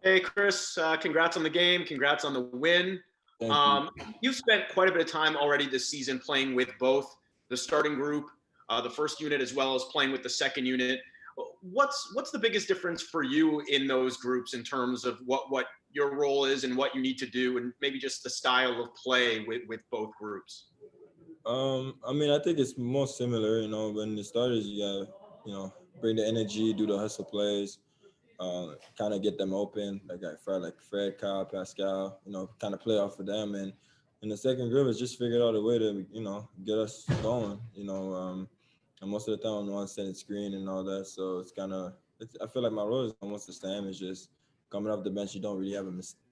Hey, Chris, congrats on the game. Congrats on the win. Thank you. You've spent quite a bit of time already this season playing with both the starting group, the first unit, as well as playing with the second unit. What's the biggest difference for you in those groups in terms of what your role is and what you need to do, and maybe just the style of play with both groups? I think it's more similar. When the starters, you gotta, bring the energy, do the hustle plays, kind of get them open. Fred, Kyle, Pascal, kind of play off of them. And in the second group, it's just figured out a way to, get us going. And most of the time, I'm the one setting screen and all that. So I feel like my role is almost the same. It's just coming off the bench, you don't really have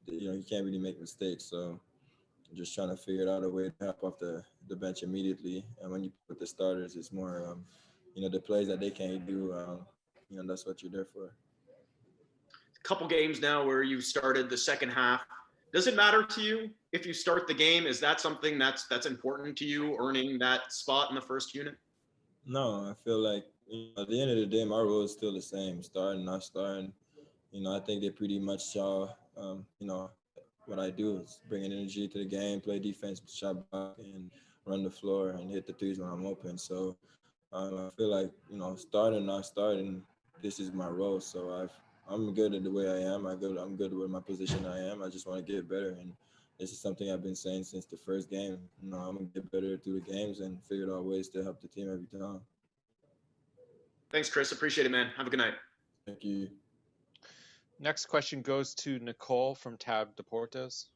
you can't really make mistakes. So just trying to figure out a way to help off the bench immediately. And when you put the starters, it's more, the plays that they can't do. That's what you're there for. Couple games now where you started the second half. Does it matter to you if you start the game? Is that something that's important to you, earning that spot in the first unit? No, I feel like at the end of the day, my role is still the same, starting, not starting. I think they pretty much saw, what I do is bring energy to the game, play defense, shot block, and run the floor and hit the threes when I'm open. So I feel like, starting, not starting, this is my role. So I'm good at the way I am. I'm good with my position I am. I just want to get better. And this is something I've been saying since the first game. I'm going to get better through the games and figure out ways to help the team every time. Thanks, Chris. Appreciate it, man. Have a good night. Thank you. Next question goes to Nicole from Tab Deportes.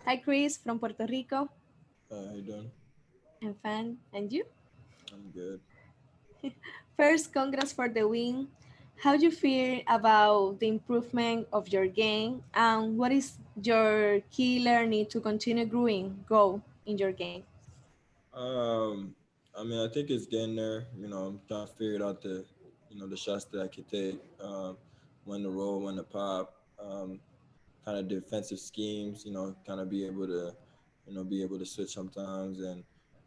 Hi, Chris from Puerto Rico. How you doing? I'm fine. And you? I'm good. First, congrats for the win. How do you feel about the improvement of your game? And what is your key learning to continue grow in your game? I think it's getting there. I'm trying to figure out the shots that I can take, when to roll, when to pop, kind of defensive schemes, kind of be able to switch sometimes. And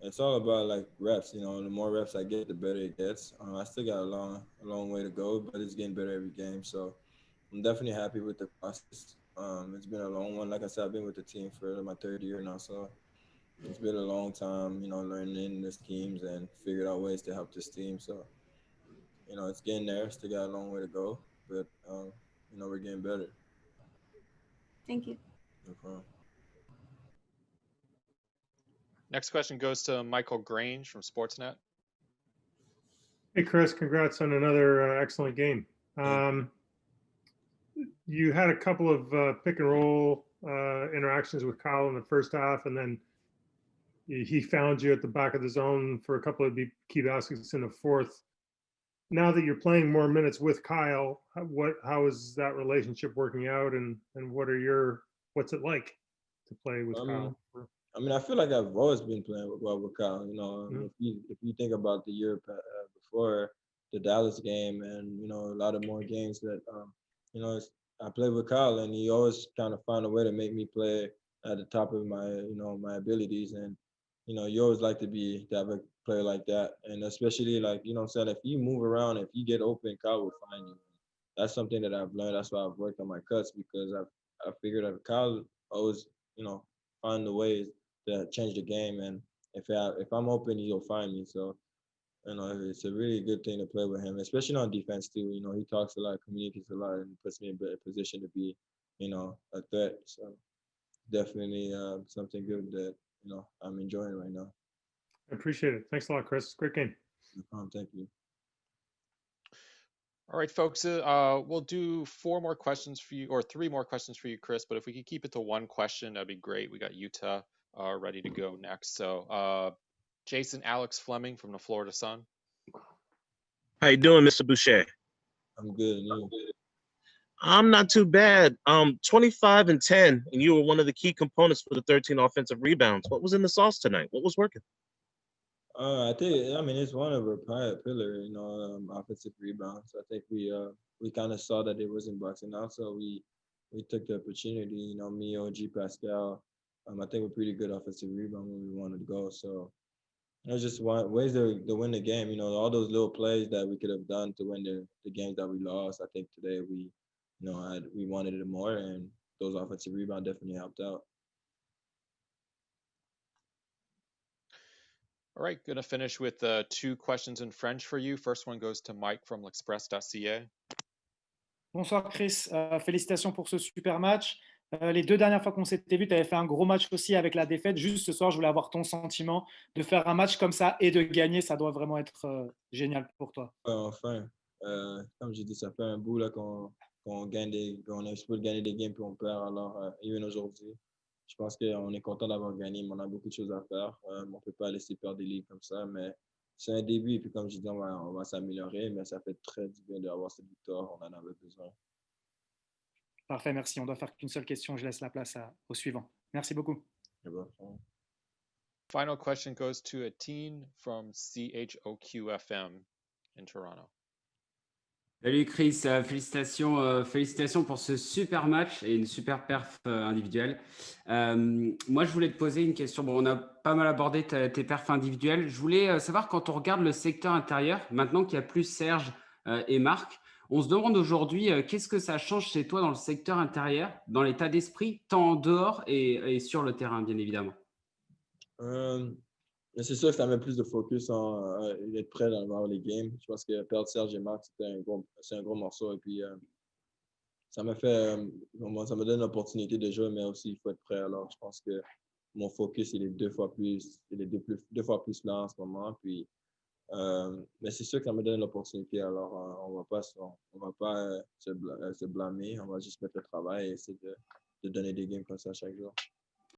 it's all about like reps, the more reps I get, the better it gets. I still got a long way to go, but it's getting better every game. So I'm definitely happy with the process. It's been a long one. Like I said, I've been with the team for my third year now. So it's been a long time, learning the schemes and figuring out ways to help this team. So, it's getting there. Still got a long way to go, but, we're getting better. Thank you. No problem. Next question goes to Michael Grange from Sportsnet. Hey, Chris, congrats on another excellent game. You had a couple of pick and roll interactions with Kyle in the first half, and then he found you at the back of the zone for a couple of key baskets in the fourth. Now that you're playing more minutes with Kyle, how is that relationship working out, and what's it like to play with Kyle? I feel like I've always been playing well with Kyle. If you think about the year before the Dallas game, and a lot of more games that I played with Kyle, and he always kind of found a way to make me play at the top of my my abilities. And you always like to have a player like that, and especially like I'm saying, if you move around, if you get open, Kyle will find you. That's something that I've learned. That's why I've worked on my cuts, because I figured that Kyle always find the ways to change the game, and if I'm open, he'll find me. So it's a really good thing to play with him, especially on defense too. He talks a lot, communicates a lot, and puts me in a better position to be a threat. So definitely something good that I'm enjoying right now. I appreciate it. Thanks a lot, Chris. Great game. No problem. Thank you. All right, folks, we'll do 4 more questions for you, or 3 more questions for you, Chris, but if we could keep it to 1 question, that'd be great. We got Utah ready to go next. So Jason Alex Fleming from the Florida Sun. How you doing, Mr. Boucher? I'm good. And you? I'm not too bad. 25 and 10, and you were one of the key components for the 13 offensive rebounds. What was in the sauce tonight? What was working? I think it's one of our pillar, offensive rebounds. I think we kind of saw that it wasn't boxing out, so we took the opportunity. Me, OG, Pascal. I think we're pretty good offensive rebound when we wanted to go. So Just ways to win the game. All those little plays that we could have done to win the games that we lost. I think today we wanted it more, and those offensive rebounds definitely helped out. All right, gonna finish with 2 questions in French for you. First one goes to Mike from l'Express.ca. Bonsoir Chris, félicitations pour ce super match. Les 2 dernières fois qu'on s'était vu, tu avais fait un gros match aussi avec la défaite. Juste ce soir, je voulais avoir ton sentiment de faire un match comme ça et de gagner. Ça doit vraiment être génial pour toi. Enfin, comme j'ai dit, ça fait un bout là qu'on gagne qu'on est supposé gagner des games puis on perd. Alors, even aujourd'hui, je pense qu'on est content d'avoir gagné, mais on a beaucoup de choses à faire. On ne peut pas laisser perdre des livres comme ça, mais c'est un début. Et puis, comme je dis, on va s'améliorer, mais ça fait très du bien d'avoir cette victoire. On en avait besoin. Parfait, merci. On doit faire qu'une seule question. Je laisse la place au suivant. Merci beaucoup. Final question goes to a teen from CHOQFM in Toronto. Salut Chris, félicitations pour ce super match et une super perf individuelle. Moi, je voulais te poser une question. Bon, on a pas mal abordé tes perfs individuelles. Je voulais savoir, quand on regarde le secteur intérieur, maintenant qu'il y a plus Serge et Marc, on se demande aujourd'hui qu'est-ce que ça change chez toi dans le secteur intérieur, dans l'état d'esprit, tant en dehors et sur le terrain, bien évidemment. Mais c'est sûr que ça met plus de focus en être prêt dans les games. Je pense que perdre Serge et Marc, c'est un gros morceau. Et puis, ça me donne l'opportunité de jouer, mais aussi, il faut être prêt. Alors, je pense que mon focus, il est deux fois plus là en ce moment. Puis, mais c'est sûr que ça me donne l'opportunité. Alors, on va pas se blâmer. On va juste mettre le travail et essayer de donner des games comme ça chaque jour.